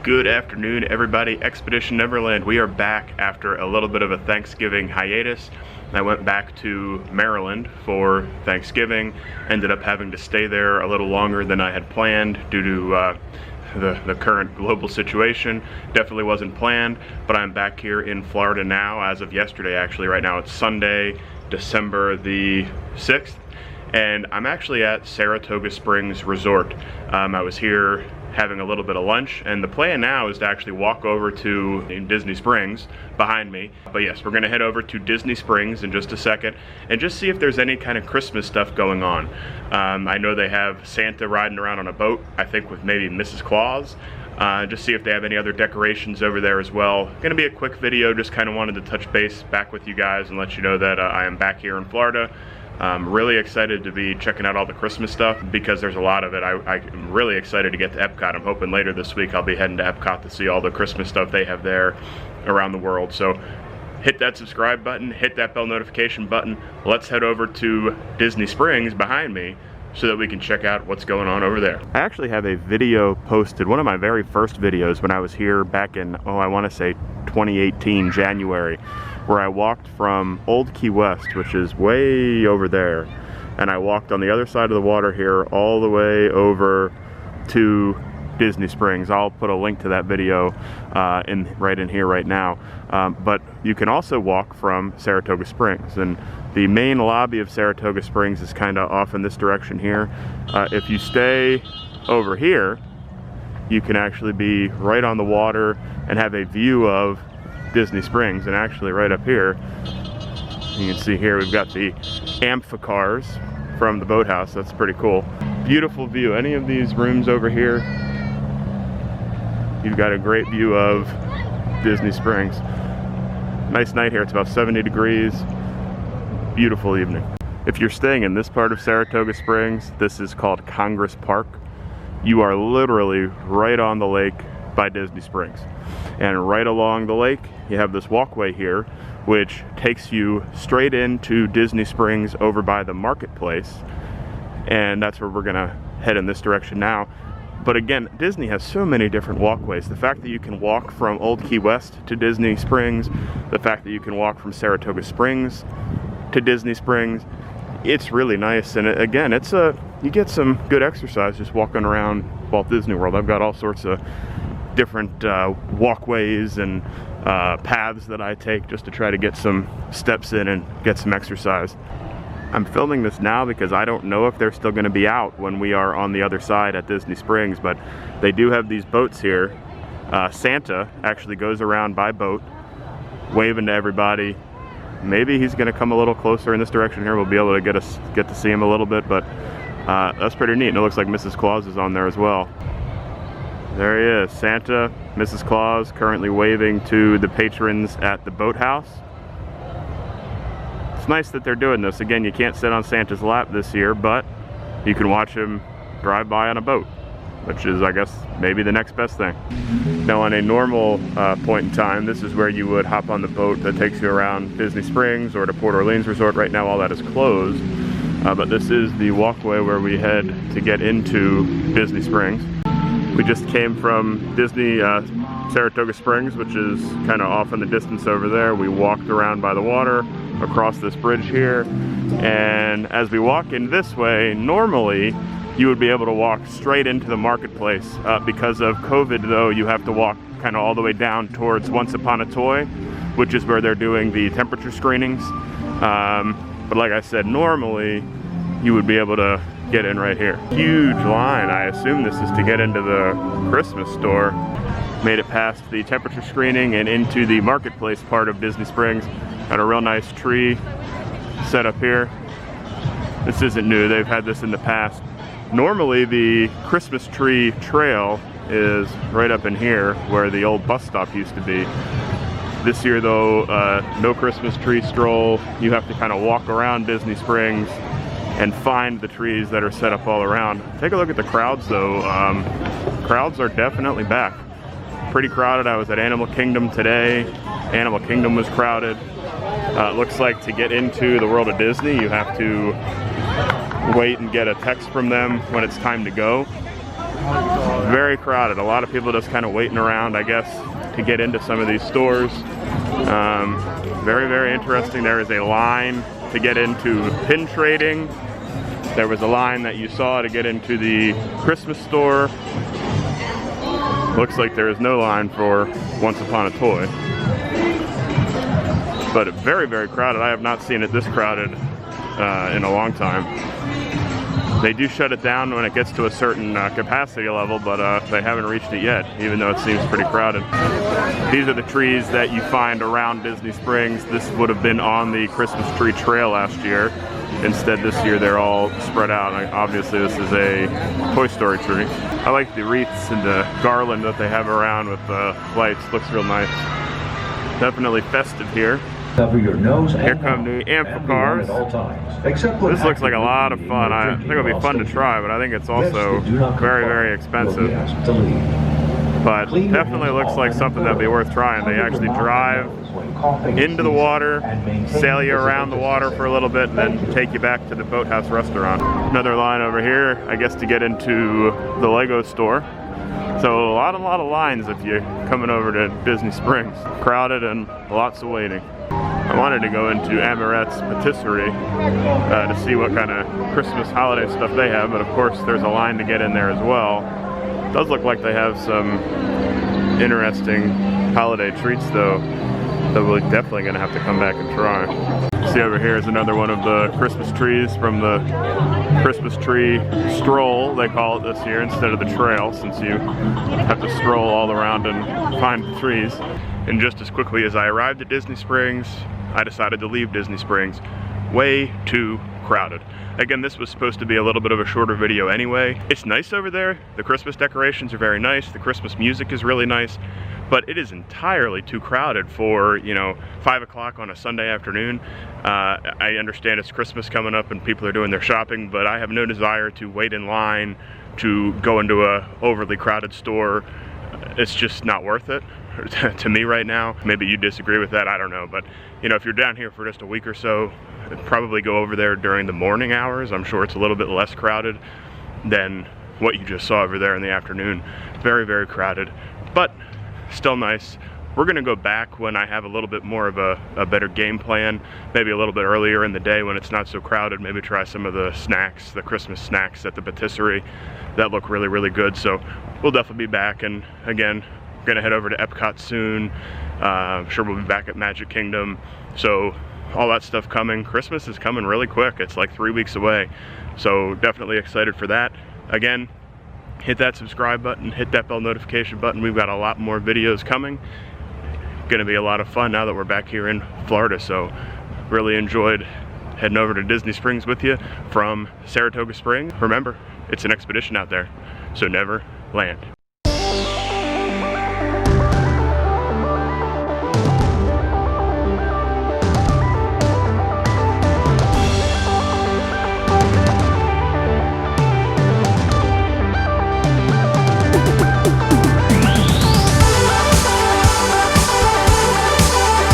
Good afternoon, everybody. Expedition Neverland. We are back after a little bit of a Thanksgiving hiatus. I went back to Maryland for Thanksgiving. Ended up having to stay there a little longer than I had planned due to the current global situation. Definitely wasn't planned, but I'm back here in Florida now as of yesterday. Actually, right now it's Sunday, December the 6th, and I'm actually at Saratoga Springs Resort. I was here having a little bit of lunch, and the plan now is to actually walk over to Disney Springs behind me. But yes, we're gonna head over to Disney Springs in just a second and just see if there's any kind of Christmas stuff going on. I know they have Santa riding around on a boat, I think with maybe Mrs. Claus. Just see if they have any other decorations over there as well. Gonna be a quick video, just kind of wanted to touch base back with you guys and let you know that I am back here in Florida. I'm really excited to be checking out all the Christmas stuff because there's a lot of it. I'm really excited to get to Epcot. I'm hoping later this week I'll be heading to Epcot to see all the Christmas stuff they have there around the world. So hit that subscribe button, hit that bell notification button. Let's head over to Disney Springs behind me so that we can check out what's going on over there. I actually have a video posted, one of my very first videos when I was here back in, I want to say 2018, January, where I walked from Old Key West, which is way over there, and I walked on the other side of the water here all the way over to Disney Springs. I'll put a link to that video right in here right now. But you can also walk from Saratoga Springs, and the main lobby of Saratoga Springs is kind of off in this direction here. If you stay over here, you can actually be right on the water and have a view of Disney Springs. And actually right up here, you can see here we've got the amphicars from the boathouse. That's pretty cool. Beautiful view. Any of these rooms over here, you've got a great view of Disney Springs. Nice night here. It's about 70 degrees. Beautiful evening. If you're staying in this part of Saratoga Springs, this is called Congress Park. You are literally right on the lake by Disney Springs. And right along the lake, you have this walkway here, which takes you straight into Disney Springs over by the marketplace. And that's where we're gonna head in this direction now. But again, Disney has so many different walkways. The fact that you can walk from Old Key West to Disney Springs, the fact that you can walk from Saratoga Springs to Disney Springs, it's really nice. And again, you get some good exercise just walking around Walt Disney World. I've got all sorts of different walkways and paths that I take just to try to get some steps in and get some exercise. I'm filming this now because I don't know if they're still going to be out when we are on the other side at Disney Springs, but they do have these boats here. Santa actually goes around by boat, waving to everybody. Maybe he's going to come a little closer in this direction here. We'll be able to get to see him a little bit, but that's pretty neat. And it looks like Mrs. Claus is on there as well. There he is, Santa, Mrs. Claus, currently waving to the patrons at the boathouse. It's nice that they're doing this. Again, you can't sit on Santa's lap this year, but you can watch him drive by on a boat, which is, I guess, maybe the next best thing. Now, on a normal point in time, this is where you would hop on the boat that takes you around Disney Springs or to Port Orleans Resort. Right now, all that is closed, but this is the walkway where we head to get into Disney Springs. We just came from Disney Saratoga Springs, which is kind of off in the distance over there. We walked around by the water, across this bridge here, and as we walk in this way, normally you would be able to walk straight into the marketplace. Because of COVID, though, you have to walk kind of all the way down towards Once Upon a Toy, which is where they're doing the temperature screenings. But like I said, normally you would be able to get in right here. Huge line. I assume this is to get into the Christmas store. Made it past the temperature screening and into the marketplace part of Disney Springs. Got a real nice tree set up here. This isn't new, they've had this in the past. Normally the Christmas tree trail is right up in here where the old bus stop used to be. This year though, no Christmas tree stroll. You have to kind of walk around Disney Springs and find the trees that are set up all around. Take a look at the crowds though. Crowds are definitely back. Pretty crowded. I was at Animal Kingdom today. Animal Kingdom was crowded. It looks like to get into the world of Disney, you have to wait and get a text from them when it's time to go. Very crowded. A lot of people just kind of waiting around, I guess, to get into some of these stores. Very, very interesting. There is a line to get into pin trading. There was a line that you saw to get into the Christmas store. Looks like there is no line for Once Upon a Toy. But very, very crowded. I have not seen it this crowded in a long time. They do shut it down when it gets to a certain capacity level, but they haven't reached it yet, even though it seems pretty crowded. These are the trees that you find around Disney Springs. This would have been on the Christmas tree trail last year. Instead, this year they're all spread out. Obviously, this is a Toy Story tree. I like the wreaths and the garland that they have around with the lights. Looks real nice. Definitely festive here. Cover your nose and here come the amphicars. This looks like a lot of fun. I think it'll be fun to try, but I think it's also very, very expensive. But definitely looks like something that'd be worth trying. They actually drive into the water, sail you around the water for a little bit, and then take you back to the Boathouse restaurant. Another line over here, I guess, to get into the Lego store. So a lot of lines if you're coming over to Disney Springs. Crowded and lots of waiting. I wanted to go into Amorette's Patisserie to see what kind of Christmas holiday stuff they have, but of course there's a line to get in there as well. It does look like they have some interesting holiday treats though that we're definitely going to have to come back and try. See over here is another one of the Christmas trees from the Christmas tree stroll, they call it this year, instead of the trail, since you have to stroll all around and find the trees. And just as quickly as I arrived at Disney Springs, I decided to leave Disney Springs. Way too crowded. Again, this was supposed to be a little bit of a shorter video anyway. It's nice over there. The Christmas decorations are very nice. The Christmas music is really nice. But it is entirely too crowded for, you know, 5 o'clock on a Sunday afternoon. I understand it's Christmas coming up and people are doing their shopping, but I have no desire to wait in line to go into a overly crowded store. It's just not worth it to me right now. Maybe you disagree with that, I don't know. But, you know, if you're down here for just a week or so, probably go over there during the morning hours. I'm sure it's a little bit less crowded than what you just saw over there in the afternoon. Very, very crowded, but still nice. We're gonna go back when I have a little bit more of a better game plan, maybe a little bit earlier in the day when it's not so crowded, maybe try some of the snacks, the Christmas snacks at the patisserie that look really, really good. So we'll definitely be back, and again, we're gonna head over to Epcot soon. I'm sure we'll be back at Magic Kingdom. So all that stuff coming. Christmas is coming really quick. It's like 3 weeks away. So definitely excited for that. Again, hit that subscribe button, hit that bell notification button. We've got a lot more videos coming. Gonna be a lot of fun now that we're back here in Florida. So really enjoyed heading over to Disney Springs with you from Saratoga Springs. Remember, it's an expedition out there, so never land.